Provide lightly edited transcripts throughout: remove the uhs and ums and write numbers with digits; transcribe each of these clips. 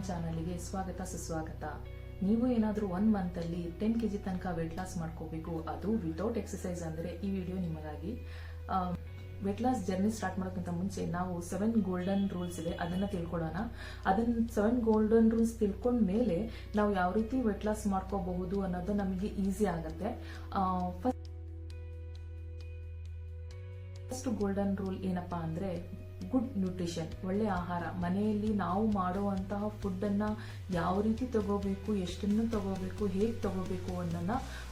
ಚಾನಲ್ಗೆ ಸ್ವಾಗತ ಸುಸ್ವಾಗತ. ನೀವು ಏನಾದರೂ 1 ಮಂತಲ್ಲಿ 10 kg ತನಕ ವೇಟ್ ಲಾಸ್ ಮಾಡ್ಕೋಬೇಕು, ಅದು ವಿತೌಟ್ ಎಕ್ಸಸೈಸ್ ಅಂದರೆ ಈ ವಿಡಿಯೋ ನಿಮಗಾಗಿ. ವೇಟ್ ಲಾಸ್ ಜರ್ನಿ ಸ್ಟಾರ್ಟ್ ಮಾಡೋಕ್ಕಿಂತ ಮುಂಚೆ ನಾವು 7 ಗೋಲ್ಡನ್ ರೂಲ್ಸ್ ಇದೆ, ಅದನ್ನ ತಿಳ್ಕೊಳ್ಳೋಣ. ಅದನ್ನ 7 ಗೋಲ್ಡನ್ ರೂಲ್ಸ್ ತಿಳ್ಕೊಂಡ ಮೇಲೆ ನಾವು ಯಾವ ರೀತಿ ವೇಟ್ ಲಾಸ್ ಮಾಡ್ಕೋಬಹುದು ಅನ್ನೋದು ನಮಗೆ ಈಸಿ ಆಗುತ್ತೆ. ಫಸ್ಟ್ ಗೋಲ್ಡನ್ ರೂಲ್ ಏನಪ್ಪಾ ಅಂದ್ರೆ ಗುಡ್ ನ್ಯೂಟ್ರಿಷನ್, ಒಳ್ಳೆ ಆಹಾರ. ಮನೆಯಲ್ಲಿ ನಾವು ಮಾಡುವಂತಹ ಫುಡ್ ಅನ್ನ ಯಾವ ರೀತಿ ತಗೋಬೇಕು, ಎಷ್ಟನ್ನು ತಗೋಬೇಕು, ಹೇಗೆ ತಗೋಬೇಕು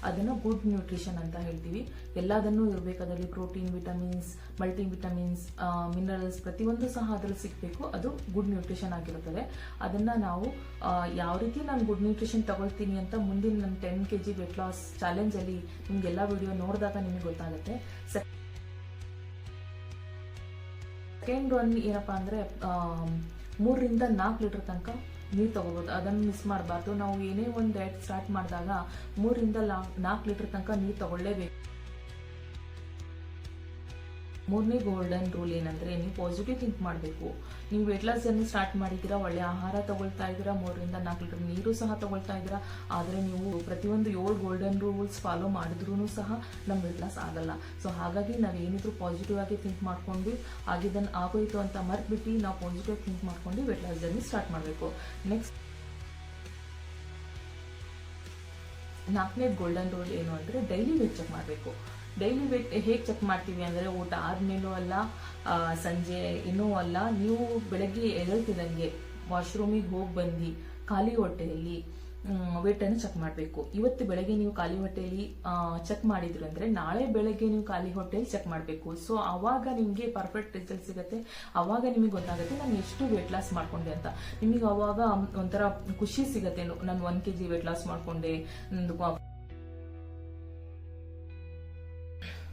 ಅದನ್ನ ಗುಡ್ ನ್ಯೂಟ್ರಿಷನ್ ಅಂತ ಹೇಳ್ತೀವಿ. ಎಲ್ಲದನ್ನೂ ಇರಬೇಕು ಅದರಲ್ಲಿ. ಪ್ರೋಟೀನ್, ವಿಟಮಿನ್ಸ್, ಮಲ್ಟಿವಿಟಮಿನ್ಸ್, ಮಿನರಲ್ಸ್ ಪ್ರತಿಯೊಂದು ಸಹ ಅದರಲ್ಲಿ ಸಿಗಬೇಕು. ಅದು ಗುಡ್ ನ್ಯೂಟ್ರಿಷನ್ ಆಗಿರುತ್ತದೆ. ಅದನ್ನ ನಾವು ಯಾವ ರೀತಿ ನಾನು ಗುಡ್ ನ್ಯೂಟ್ರಿಷನ್ ತಗೊಳ್ತೀನಿ ಅಂತ ಮುಂದಿನ ನನ್ನ 10 kg ವೇಟ್ ಲಾಸ್ ಚಾಲೆಂಜ್ ಅಲ್ಲಿ ನಿಮ್ಗೆಲ್ಲ ವಿಡಿಯೋ ನೋಡಿದಾಗ ನಿಮಗೆ ಗೊತ್ತಾಗುತ್ತೆ. ಸೆಕೆಂಡ್ ಒನ್ ಏನಪ್ಪಾ ಅಂದ್ರೆ 3 ರಿಂದ 4 ಲೀಟರ್ ತನಕ ನೀರು ತಗೋಬಹುದು. ಅದನ್ನು ಮಿಸ್ ಮಾಡಬಾರ್ದು. ನಾವು ಏನೇ ಒಂದು ಡಯಟ್ ಸ್ಟಾರ್ಟ್ ಮಾಡಿದಾಗ 3 ರಿಂದ 4 ಲೀಟರ್ ತನಕ ನೀರು ತಗೊಳ್ಳೇಬೇಕು. ಮೂರನೇ ಗೋಲ್ಡನ್ ರೂಲ್ ಏನಂದ್ರೆ ನೀವು ಪಾಸಿಟಿವ್ ಥಿಂಕ್ ಮಾಡಬೇಕು. ನೀವು ವೇಟ್ ಲಾಸ್ ಜರ್ನಿ ಸ್ಟಾರ್ಟ್ ಮಾಡಿದ್ದೀರಾ, ಒಳ್ಳೆ ಆಹಾರ ತಗೊಳ್ತಾ ಇದ್ದೀರಾ, 3 ರಿಂದ 4 ಲೀಟರ್ ನೀರು ಸಹ ತಗೊಳ್ತಾ ಇದ್ದೀರಾ. ಆದರೆ ನೀವು ಪ್ರತಿಯೊಂದು 7 ಗೋಲ್ಡನ್ ರೂಲ್ಸ್ ಫಾಲೋ ಮಾಡಿದ್ರೂ ಸಹ ನಮ್ಮ ವೇಟ್ ಲಾಸ್ ಆಗಲ್ಲ. ಸೊ ಹಾಗಾಗಿ ನಾವೇನಿದ್ರು ಪಾಸಿಟಿವ್ ಆಗಿ ಥಿಂಕ್ ಮಾಡ್ಕೊಂಡು ಆಗಿದ್ದನ್ನು ಆಗೋಯ್ತು ಅಂತ ಮರ್ತ್ಬಿಟ್ಟು ನಾವು ಪಾಸಿಟಿವ್ ಥಿಂಕ್ ಮಾಡ್ಕೊಂಡು ವೇಟ್ ಲಾಸ್ ಜರ್ನಿ ಸ್ಟಾರ್ಟ್ ಮಾಡಬೇಕು. ನೆಕ್ಸ್ಟ್ 4ನೇ ಗೋಲ್ಡನ್ ರೂಲ್ ಏನು ಅಂದ್ರೆ ಡೈಲಿ ವೇಟ್ ಚೆಕ್ ಮಾಡಬೇಕು. ಡೈಲಿ ವೇಟ್ ಹೇಗೆ ಚೆಕ್ ಮಾಡ್ತೀವಿ ಅಂದರೆ ಊಟ ಆದ್ಮೇಲೂ ಅಲ್ಲ, ಸಂಜೆ ಇನ್ನೂ ಅಲ್ಲ, ನೀವು ಬೆಳಗ್ಗೆ ಎದ್ದೇಳ್ತಿದ್ದಂಗೆ ವಾಶ್ರೂಮಿಗೆ ಹೋಗಿ ಬಂದು ಖಾಲಿ ಹೊಟ್ಟೆಯಲ್ಲಿ ವೇಟನ್ನು ಚೆಕ್ ಮಾಡಬೇಕು. ಇವತ್ತು ಬೆಳಗ್ಗೆ ನೀವು ಖಾಲಿ ಹೊಟ್ಟೆಯಲ್ಲಿ ಚೆಕ್ ಮಾಡಿದ್ರು ಅಂದ್ರೆ ನಾಳೆ ಬೆಳಗ್ಗೆ ನೀವು ಖಾಲಿ ಹೊಟ್ಟೆಯಲ್ಲಿ ಚೆಕ್ ಮಾಡಬೇಕು. ಸೊ ಅವಾಗ ನಿಮಗೆ ಪರ್ಫೆಕ್ಟ್ ರಿಸಲ್ಟ್ ಸಿಗುತ್ತೆ. ಅವಾಗ ನಿಮಗೆ ಗೊತ್ತಾಗುತ್ತೆ ನಾನು ಎಷ್ಟು ವೇಟ್ ಲಾಸ್ ಮಾಡ್ಕೊಂಡೆ ಅಂತ. ನಿಮಗೆ ಅವಾಗ ಒಂಥರ ಖುಷಿ ಸಿಗುತ್ತೆ, ನಾನು 1 kg ವೇಟ್ ಲಾಸ್ ಮಾಡ್ಕೊಂಡೆ.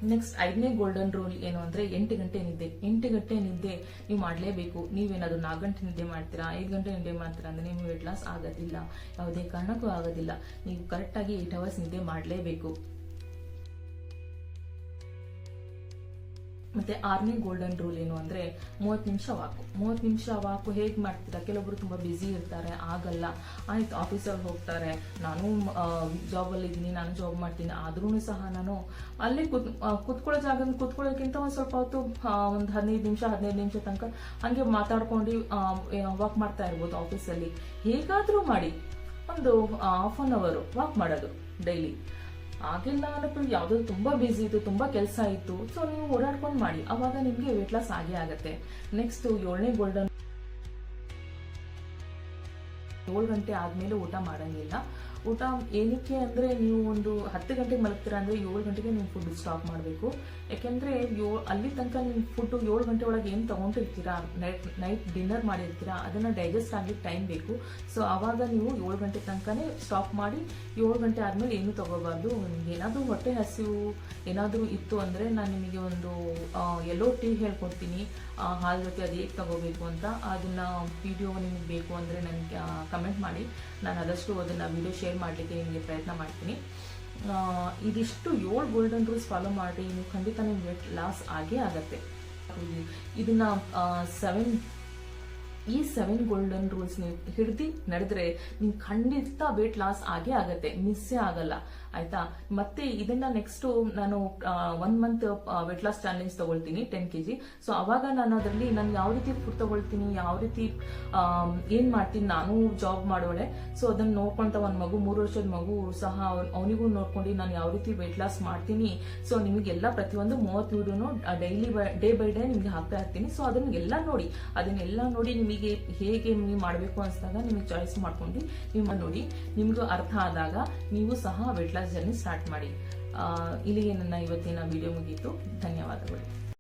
ನೆಕ್ಸ್ಟ್ 5ನೇ ಗೋಲ್ಡನ್ ರೂಲ್ ಏನು ಅಂದ್ರೆ 8 ಗಂಟೆ ನಿದ್ದೆ. 8 ಗಂಟೆ ನಿದ್ದೆ ನೀವು ಮಾಡಲೇಬೇಕು. ನೀವೇನಾದ್ರು 4 ಗಂಟೆ ನಿದ್ದೆ ಮಾಡ್ತೀರಾ, 5 ಗಂಟೆ ನಿದ್ದೆ ಮಾಡ್ತೀರಾ ಅಂದ್ರೆ ನಿಮ್ಗೆ ವೇಟ್ ಲಾಸ್ ಆಗೋದಿಲ್ಲ, ಯಾವುದೇ ಕಾರಣಕ್ಕೂ ಆಗೋದಿಲ್ಲ. ನೀವು ಕರೆಕ್ಟಾಗಿ 8 ಅವರ್ಸ್ ನಿದ್ದೆ ಮಾಡಲೇಬೇಕು. ಮತ್ತೆ 6ನೇ ಗೋಲ್ಡನ್ ರೂಲ್ ಏನು ಅಂದ್ರೆ 30 ನಿಮಿಷ ವಾಕು. 30 ನಿಮಿಷ ವಾಕು ಹೇಗೆ ಮಾಡ್ತೀರಾ? ಕೆಲವೊಬ್ರು ತುಂಬಾ ಬ್ಯುಸಿ ಇರ್ತಾರೆ, ಆಗಲ್ಲ. ಆಯ್ತು, ಆಫೀಸಲ್ಲಿ ಹೋಗ್ತಾರೆ, ನಾನು ಜಾಬಲ್ಲಿ ಇದ್ದೀನಿ, ನಾನು ಜಾಬ್ ಮಾಡ್ತೀನಿ, ಆದ್ರೂ ಸಹ ನಾನು ಅಲ್ಲಿ ಕುತ್ಕೊಳ್ಳೋ ಜಾಗ ಕುತ್ಕೊಳ್ಳೋಕ್ಕಿಂತ ಒಂದ್ ಸ್ವಲ್ಪ ಹೊತ್ತು ಒಂದು 15 ನಿಮಿಷ ತನಕ ಹಂಗೆ ಮಾತಾಡ್ಕೊಂಡು ವಾಕ್ ಮಾಡ್ತಾ ಇರ್ಬೋದು. ಆಫೀಸಲ್ಲಿ ಹೇಗಾದ್ರೂ ಮಾಡಿ ಒಂದು ½ an hour ವಾಕ್ ಮಾಡೋದು ಡೈಲಿ. ಆಗಿಲ್ಲ ಅನ್ನೋದು ಯಾವ್ದು ತುಂಬಾ ಬಿಸಿ ಇತ್ತು, ತುಂಬಾ ಕೆಲಸ ಇತ್ತು, ಸೊ ನೀವು ಓಡಾಡ್ಕೊಂಡು ಮಾಡಿ, ಅವಾಗ ನಿಮ್ಗೆ ವೇಟ್ ಲಾಸ್ ಆಗೇ ಆಗತ್ತೆ. ನೆಕ್ಸ್ಟ್ 7ನೇ ಗೋಲ್ಡನ್, 7 ಗಂಟೆ ಆದ್ಮೇಲೆ ಊಟ ಮಾಡಂಗಿಲ್ಲ. ಊಟ ಏನಕ್ಕೆ ಅಂದ್ರೆ ನೀವು ಒಂದು 10 ಗಂಟೆಗೆ ಮಲಗ್ತೀರಾ ಅಂದ್ರೆ 7 ಗಂಟೆಗೆ ನೀವು ಫುಡ್ ಸ್ಟಾಪ್ ಮಾಡಬೇಕು. ಯಾಕೆಂದ್ರೆ ಅಲ್ಲಿ ತನಕ ನೀವು ಫುಡ್ 7 ಗಂಟೆ ಒಳಗೆ ಏನ್ ತಗೊಂಡಿರ್ತೀರಾ, ನೈಟ್ ಡಿನ್ನರ್ ಮಾಡಿರ್ತೀರಾ, ಅದನ್ನ ಡೈಜೆಸ್ಟ್ ಆಗ್ಲಿಕ್ಕೆ ಟೈಮ್ ಬೇಕು. ಸೊ ಅವಾಗ ನೀವು 7 ಗಂಟೆ ತನಕನೇ ಸ್ಟಾಪ್ ಮಾಡಿ. 7 ಗಂಟೆ ಆದ್ಮೇಲೆ ಏನು ತಗೋಬಾರ್ದು. ನಿಮ್ಗೆ ಏನಾದ್ರೂ ಹೊಟ್ಟೆ ಹಸಿವು ಏನಾದ್ರೂ ಇತ್ತು ಅಂದ್ರೆ ನಾನು ನಿಮಗೆ ಒಂದು ಯೆಲ್ಲೋ ಟೀ ಹೇಳ್ಕೊಡ್ತೀನಿ ಹಾಲ್ ಜೊತೆ, ಅದು ಹೇಗೆ ತಗೋಬೇಕು ಅಂತ. ಅದನ್ನ ವಿಡಿಯೋ ನಿಮಗೆ ಬೇಕು ಅಂದ್ರೆ ನನಗೆ ಕಮೆಂಟ್ ಮಾಡಿ, ನಾನು ಆದಷ್ಟು ಅದನ್ನ ವಿಡಿಯೋ ಶೇರ್ ಮಾಡಲಿಕ್ಕೆ ನಿಮಗೆ ಪ್ರಯತ್ನ ಮಾಡ್ತೀನಿ. ಇದಿಷ್ಟು 7 ಗೋಲ್ಡನ್ ರೂಲ್ಸ್ ಫಾಲೋ ಮಾಡಿ ನೀವು ಖಂಡಿತ ನಿಮ್ಗೆ ವೇಟ್ ಲಾಸ್ ಆಗೇ ಆಗತ್ತೆ. ಇದನ್ನ 7 ಗೋಲ್ಡನ್ ರೂಲ್ಸ್ ನೀವು ಹಿಡ್ದು ನಡೆದ್ರೆ ನಿಮ್ ಖಂಡಿತ ವೇಟ್ ಲಾಸ್ ಆಗೇ ಆಗತ್ತೆ, ಮಿಸ್ಸೇ ಆಗಲ್ಲ. ಆಯ್ತಾ? ಮತ್ತೆ ಇದನ್ನ ನೆಕ್ಸ್ಟ್ ನಾನು 1 ಮಂತ್ ವೇಟ್ ಲಾಸ್ ಚಾಲೆಂಜ್ ತಗೊಳ್ತೀನಿ 10 kg. ಸೊ ಅವಾಗ ನಾನು ಅದರಲ್ಲಿ ನಾನು ಯಾವ ರೀತಿ ಫುಡ್ ತಗೊಳ್ತೀನಿ, ಯಾವ ರೀತಿ ಏನ್ ಮಾಡ್ತೀನಿ, ನಾನು ಜಾಬ್ ಮಾಡೋಳೆ. ಸೊ ಅದನ್ನ ನೋಡ್ಕೊಂತ ಒಂದ್ ಮಗು, 3 ವರ್ಷದ ಮಗು ಸಹ ಅವನಿಗೂ ನೋಡ್ಕೊಂಡು ನಾನು ಯಾವ ರೀತಿ ವೇಟ್ ಲಾಸ್ ಮಾಡ್ತೀನಿ. ಸೊ ನಿಮಗೆಲ್ಲ ಪ್ರತಿಯೊಂದು 30 ವಿಡಿಯೋನು ಡೈಲಿ ಡೇ ಬೈ ಡೇ ನಿಮ್ಗೆ ಹಾಕ್ತಾ ಇರ್ತೀನಿ. ಸೊ ಅದನ್ನೆಲ್ಲ ನೋಡಿ ನಿಮಗೆ ಹೇಗೆ ನೀವು ಮಾಡಬೇಕು ಅನ್ಸಿದಾಗ ನಿಮಗೆ ಚಾಯ್ಸ್ ಮಾಡ್ಕೊಂಡು ನೀವು ನೋಡಿ. ನಿಮ್ಗೆ ಅರ್ಥ ಆದಾಗ ನೀವು ಸಹ ವೇಟ್ ಲಾಸ್ ಜರ್ನಿ ಸ್ಟಾರ್ಟ್ ಮಾಡಿ. ಇಲ್ಲಿಗೆ ನನ್ನ ಇವತ್ತಿನ ವಿಡಿಯೋ ಮುಗೀತು. ಧನ್ಯವಾದಗಳು.